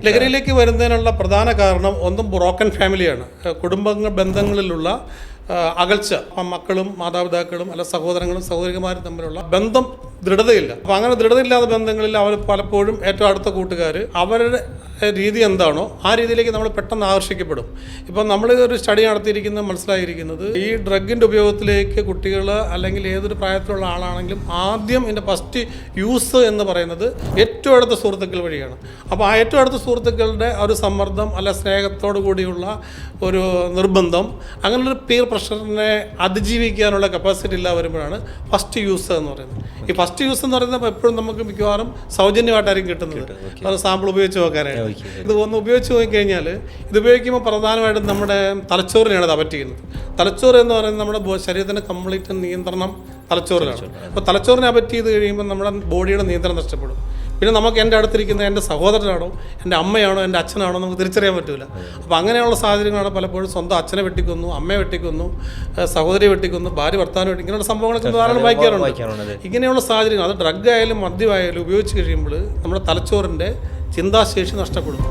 ലഹരിയിലേക്ക് വരുന്നതിനുള്ള പ്രധാന കാരണം ഒന്നും ബ്രോക്കൺ ഫാമിലിയാണ്, ബന്ധങ്ങളിലുള്ള അകൽച്ച, മക്കളും മാതാപിതാക്കളും അല്ല സഹോദരങ്ങളും സഹോദരിമാരും തമ്മിലുള്ള ബന്ധം ദൃഢതയില്ല. അപ്പോൾ അങ്ങനെ ദൃഢതയില്ലാത്ത ബന്ധങ്ങളിൽ അവർ പലപ്പോഴും ഏറ്റവും അടുത്ത കൂട്ടുകാർ അവരുടെ രീതി എന്താണോ ആ രീതിയിലേക്ക് നമ്മൾ പെട്ടെന്ന് ആകർഷിക്കപ്പെടും. ഇപ്പം നമ്മൾ ഒരു സ്റ്റഡി നടത്തിയിരിക്കുന്നത് മനസ്സിലായിരിക്കുന്നത് ഈ ഡ്രഗിൻ്റെ ഉപയോഗത്തിലേക്ക് കുട്ടികൾ അല്ലെങ്കിൽ ഏതൊരു പ്രായത്തിലുള്ള ആളാണെങ്കിലും ആദ്യം ഇതിൻ്റെ ഫസ്റ്റ് യൂസ് എന്ന് പറയുന്നത് ഏറ്റവും അടുത്ത സുഹൃത്തുക്കൾ വഴിയാണ്. അപ്പോൾ ആ ഏറ്റവും അടുത്ത സുഹൃത്തുക്കളുടെ ഒരു സമ്മർദ്ദം അല്ല സ്നേഹത്തോടു കൂടിയുള്ള ഒരു നിർബന്ധം, അങ്ങനൊരു പീർ പ്രഷറിനെ അതിജീവിക്കാനുള്ള കപ്പാസിറ്റി ഇല്ല വരുമ്പോഴാണ് ഫസ്റ്റ് യൂസ് എന്ന് പറയുന്നത്. ഈ ഫസ്റ്റ് യൂസ് എന്ന് പറയുന്നത് എപ്പോഴും നമുക്ക് മിക്കവാറും സൗജന്യമായിട്ടായിരിക്കും കിട്ടുന്നത്. അത് സാമ്പിൾ ഉപയോഗിച്ച് നോക്കാനായിട്ട് ഇത് ഒന്ന് ഉപയോഗിച്ച് നോക്കിക്കഴിഞ്ഞാൽ ഇത് ഉപയോഗിക്കുമ്പോൾ പ്രധാനമായിട്ടും നമ്മുടെ തലച്ചോറിനെയാണ് അത് അപറ്റുന്നത്. തലച്ചോറ് എന്ന് പറയുന്നത് നമ്മുടെ ശരീരത്തിൻ്റെ കംപ്ലീറ്റ് നിയന്ത്രണം തലച്ചോറിലാണ്. അപ്പോൾ തലച്ചോറിനെ അപറ്റ് ചെയ്ത് കഴിയുമ്പോൾ നമ്മുടെ ബോഡിയുടെ നിയന്ത്രണം നഷ്ടപ്പെടും. പിന്നെ നമുക്ക് എൻ്റെ അടുത്തിരിക്കുന്ന എൻ്റെ സഹോദരനാണോ എൻ്റെ അമ്മയാണോ എൻ്റെ അച്ഛനാണോ നമുക്ക് തിരിച്ചറിയാൻ പറ്റില്ല. അപ്പോൾ അങ്ങനെയുള്ള സാഹചര്യങ്ങളാണ് പലപ്പോഴും സ്വന്തം അച്ഛനെ വെട്ടിക്കൊന്നു, അമ്മയെ വെട്ടിക്കൊന്നു, സഹോദരിയെ വെട്ടിക്കൊന്നു, ഭാര്യ ഭർത്താവിനെ വെട്ടി, ഇങ്ങനെയുള്ള സംഭവങ്ങളൊക്കെ ധാരാളം വായിക്കാറുണ്ട്. ഇങ്ങനെയുള്ള സാഹചര്യങ്ങൾ അത് ഡ്രഗ് ആയാലും മദ്യമായാലും ഉപയോഗിച്ച് കഴിയുമ്പോൾ നമ്മുടെ തലച്ചോറിൻ്റെ ചിന്താശേഷി നഷ്ടപ്പെടും.